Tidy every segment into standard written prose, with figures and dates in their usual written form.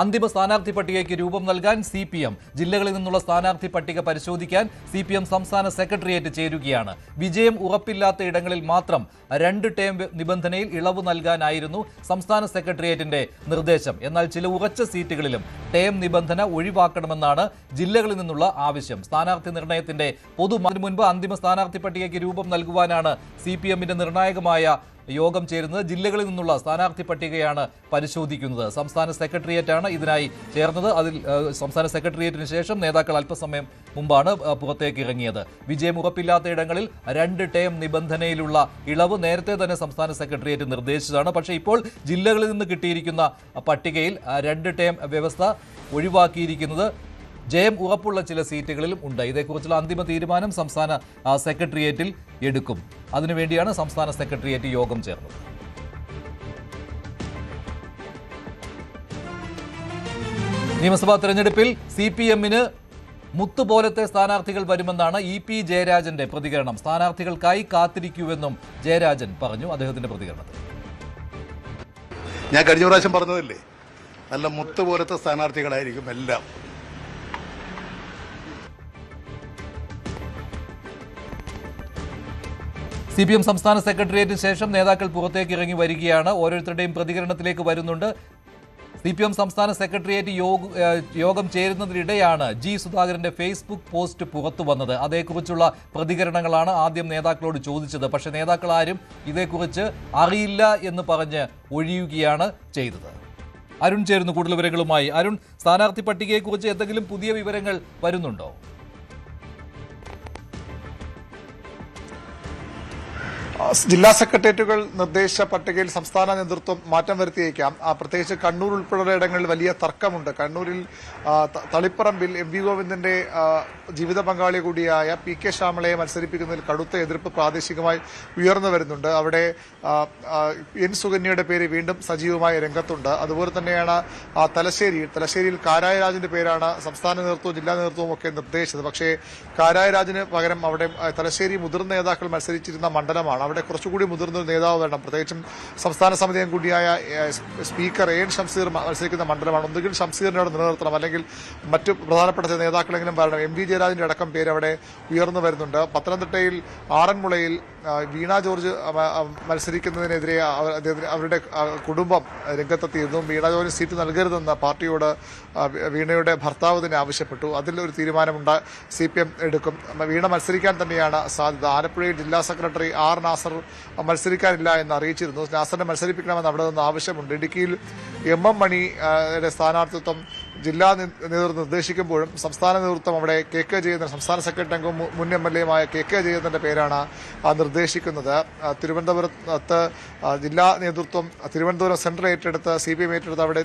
അന്തിമ സ്ഥാനാർത്ഥി പട്ടികയ്ക്ക് രൂപം നൽകാൻ CPM ജില്ലകളിൽ നിന്നുള്ള സ്ഥാനാർത്ഥി പട്ടിക പരിശോധിക്കാൻ CPM സംസ്ഥാന സെക്രട്ടേറിയറ്റ് ചേരുകയാണ്. വിജയം ഉറപ്പില്ലാത്ത ഇടങ്ങളിൽ മാത്രം 2 ടേം നിബന്ധനയിൽ ഇളവ് നൽകാനായിരുന്നു സംസ്ഥാന സെക്രട്ടേറിയറ്റിന്റെ നിർദ്ദേശം. എന്നാൽ ചില ഉറച്ച സീറ്റുകളിലും ടേം നിബന്ധന ഒഴിവാക്കണമെന്നാണ് ജില്ലകളിൽ നിന്നുള്ള ആവശ്യം. സ്ഥാനാർത്ഥി നിർണയത്തിന്റെ മുൻപ് അന്തിമ സ്ഥാനാർത്ഥി പട്ടികയ്ക്ക് രൂപം നൽകുവാനാണ് CPMന്റെ നിർണായകമായ യോഗം ചേരുന്നത്. ജില്ലകളിൽ നിന്നുള്ള സ്ഥാനാർത്ഥി പട്ടികയാണ് പരിശോധിക്കുന്നത്. സംസ്ഥാന സെക്രട്ടേറിയറ്റാണ് ഇതിനായി ചേർന്നത്. അതിൽ സംസ്ഥാന സെക്രട്ടേറിയറ്റിന് ശേഷം നേതാക്കൾ അല്പസമയം മുമ്പാണ് പുറത്തേക്ക് ഇറങ്ങിയത്. വിജയം ഉറപ്പില്ലാത്ത ഇടങ്ങളിൽ 2 ടേം നിബന്ധനയിലുള്ള ഇളവ് നേരത്തെ തന്നെ സംസ്ഥാന സെക്രട്ടേറിയറ്റ് നിർദ്ദേശിച്ചതാണ്. പക്ഷേ ഇപ്പോൾ ജില്ലകളിൽ നിന്ന് കിട്ടിയിരിക്കുന്ന പട്ടികയിൽ 2 ടേം വ്യവസ്ഥ ഒഴിവാക്കിയിരിക്കുന്നത് ജയം ഉറപ്പുള്ള ചില സീറ്റുകളിലും ഉണ്ട്. ഇതേക്കുറിച്ചുള്ള അന്തിമ തീരുമാനം സംസ്ഥാന സെക്രട്ടേറിയറ്റിൽ എടുക്കും. അതിനുവേണ്ടിയാണ് സംസ്ഥാന സെക്രട്ടേറിയറ്റ് യോഗം ചേർന്നത്. നിയമസഭാ തെരഞ്ഞെടുപ്പിൽ CPMന് മുത്തുപോലത്തെ സ്ഥാനാർത്ഥികൾ വരുമെന്നാണ് EP ജയരാജന്റെ പ്രതികരണം. സ്ഥാനാർത്ഥികൾക്കായി കാത്തിരിക്കുമെന്നും ജയരാജൻ പറഞ്ഞു. അദ്ദേഹത്തിന്റെ പ്രതികരണത്തിൽ ഞാൻ കഴിഞ്ഞ പ്രാവശ്യം പറഞ്ഞതല്ലേ, നല്ല മുത്തുപോലത്തെ സ്ഥാനാർത്ഥികളായിരിക്കും എല്ലാം. CPM സംസ്ഥാന സെക്രട്ടേറിയറ്റിന് ശേഷം നേതാക്കൾ പുറത്തേക്ക് ഇറങ്ങി വരികയാണ്. ഓരോരുത്തരുടെയും പ്രതികരണത്തിലേക്ക് വരുന്നുണ്ട്. CPM സംസ്ഥാന സെക്രട്ടേറിയറ്റ് യോഗം ചേരുന്നതിനിടെയാണ് സുധാകരന്റെ ഫേസ്ബുക്ക് പോസ്റ്റ് പുറത്തു വന്നത്. അതേക്കുറിച്ചുള്ള പ്രതികരണങ്ങളാണ് ആദ്യം നേതാക്കളോട് ചോദിച്ചത്. പക്ഷേ നേതാക്കൾ ആരും ഇതേക്കുറിച്ച് അറിയില്ല എന്ന് പറഞ്ഞ് ഒഴിയുകയാണ് ചെയ്തത്. അരുൺ ചേരുന്നു കൂടുതൽ വിവരങ്ങളുമായി. അരുൺ, സ്ഥാനാർത്ഥി പട്ടികയെക്കുറിച്ച് എന്തെങ്കിലും പുതിയ വിവരങ്ങൾ വരുന്നുണ്ടോ? ജില്ലാ സെക്രട്ടേറിയറ്റുകൾ നിർദ്ദേശ പട്ടികയിൽ സംസ്ഥാന നേതൃത്വം മാറ്റം വരുത്തിയേക്കാം. പ്രത്യേകിച്ച് കണ്ണൂർ ഉൾപ്പെടെയുള്ള ഇടങ്ങളിൽ വലിയ തർക്കമുണ്ട്. കണ്ണൂരിൽ തളിപ്പറമ്പിൽ MV ഗോവിന്ദന്റെ ജീവിത പങ്കാളി കൂടിയായ PK ശ്യാമളയെ മത്സരിപ്പിക്കുന്നതിൽ കടുത്ത എതിർപ്പ് പ്രാദേശികമായി ഉയർന്നു വരുന്നുണ്ട്. അവിടെ N സുകന്യയുടെ പേര് വീണ്ടും സജീവമായി രംഗത്തുണ്ട്. അതുപോലെ തന്നെയാണ് തലശ്ശേരിയിൽ കാരായ രാജന്റെ പേരാണ് സംസ്ഥാന നേതൃത്വവും ജില്ലാ നേതൃത്വവും ഒക്കെ നിർദ്ദേശിച്ചത്. പക്ഷേ കാരായ രാജന് പകരം അവിടെ തലശ്ശേരി മുതിർന്ന നേതാക്കൾ മത്സരിച്ചിരുന്ന മണ്ഡലമാണ്. അവിടെ കുറച്ചുകൂടി മുതിർന്ന നേതാവ് വേണം. പ്രത്യേകിച്ചും സംസ്ഥാന സമിതി അംഗം കൂടിയായ സ്പീക്കർ AN ഷംസീർ മത്സരിക്കുന്ന മണ്ഡലമാണ്. ഒന്നുകിൽ ഷംസീറിനെ അവിടെ നിലനിർത്തണം, അല്ലെങ്കിൽ മറ്റു പ്രധാനപ്പെട്ട നേതാക്കളെങ്കിലും വരണം. MV ജയരാജന്റെ അടക്കം പേര് അവിടെ ഉയർന്നു വരുന്നുണ്ട്. പത്തനംതിട്ടയിൽ ആറന്മുളയിൽ വീണ ജോർജ് മത്സരിക്കുന്നതിനെതിരെ അവരുടെ കുടുംബം രംഗത്തെത്തിയിരുന്നു. വീണ ജോർജ് സീറ്റ് നൽകരുതെന്ന് പാർട്ടിയോട് വീണയുടെ ഭർത്താവ് തന്നെ ആവശ്യപ്പെട്ടു. അതിലൊരു തീരുമാനമുണ്ട്, CPM എടുക്കും. വീണ മത്സരിക്കാൻ തന്നെയാണ് സാധ്യത. ആലപ്പുഴയിൽ ജില്ലാ സെക്രട്ടറി R നാസർ മത്സരിക്കാനില്ല എന്ന് അറിയിച്ചിരുന്നു. നാസറിനെ മത്സരിപ്പിക്കണമെന്ന് അവിടെ നിന്ന് ആവശ്യമുണ്ട്. ഇടുക്കിയിൽ MM മണിയുടെ സ്ഥാനാർത്ഥിത്വം ജില്ലാ നേതൃത്വം നിർദ്ദേശിക്കുമ്പോഴും സംസ്ഥാന നേതൃത്വം അവിടെ KK ജയചന്ദ്രൻ, സംസ്ഥാന സെക്രട്ടറി അംഗവും മുൻ MLA-യുമായ KK ജയചന്ദ്രന്റെ പേരാണ് നിർദ്ദേശിക്കുന്നത്. തിരുവനന്തപുരത്ത് ജില്ലാ നേതൃത്വം തിരുവനന്തപുരം സെൻട്രൽ ഏറ്റെടുത്ത് CPM ഏറ്റെടുത്ത് അവിടെ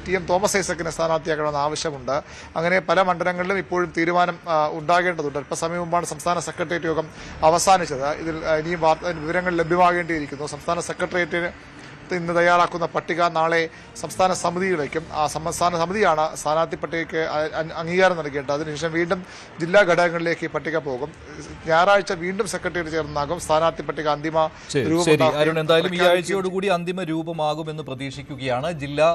TM തോമസ് ഐസക്കിനെ സ്ഥാനാർത്ഥിയാക്കണമെന്ന് ആവശ്യമുണ്ട്. അങ്ങനെ പല മണ്ഡലങ്ങളിലും ഇപ്പോഴും തീരുമാനം ഉണ്ടാകേണ്ടതുണ്ട്. അല്പസമയം മുമ്പാണ് സംസ്ഥാന സെക്രട്ടേറിയറ്റ് യോഗം അവസാനിച്ചത്. ഇതിൽ ഇനിയും വിവരങ്ങൾ ലഭ്യമാകേണ്ടിയിരിക്കുന്നു. സംസ്ഥാന സെക്രട്ടേറിയറ്റിന് ഇന്ന് തയ്യാറാക്കുന്ന പട്ടിക നാളെ സംസ്ഥാന സമിതിയിലേക്കും ആ സംസ്ഥാന സമിതിയാണ് സ്ഥാനാർത്ഥി പട്ടികയ്ക്ക് അംഗീകാരം നൽകേണ്ടത്. അതിനുശേഷം വീണ്ടും ജില്ലാ ഘടകങ്ങളിലേക്ക് ഈ പട്ടിക പോകും. ഞായറാഴ്ച വീണ്ടും സെക്രട്ടേറിയറ്റ് ചേർന്നാകും സ്ഥാനാർത്ഥി പട്ടിക അന്തിമ രൂപം. എന്തായാലും ഈ ആഴ്ചയോടുകൂടി അന്തിമ രൂപമാകുമെന്ന് പ്രതീക്ഷിക്കുകയാണ്. ജില്ലാ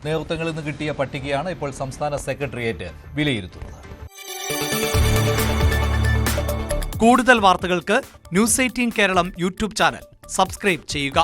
നേതൃത്വങ്ങളിൽ നിന്ന് കിട്ടിയ പട്ടികയാണ് ഇപ്പോൾ സംസ്ഥാന സെക്രട്ടേറിയറ്റ് വിലയിരുത്തുന്നത്. കൂടുതൽ വാർത്തകൾക്ക് News 18 Keralam YouTube channel subscribe ചെയ്യുക.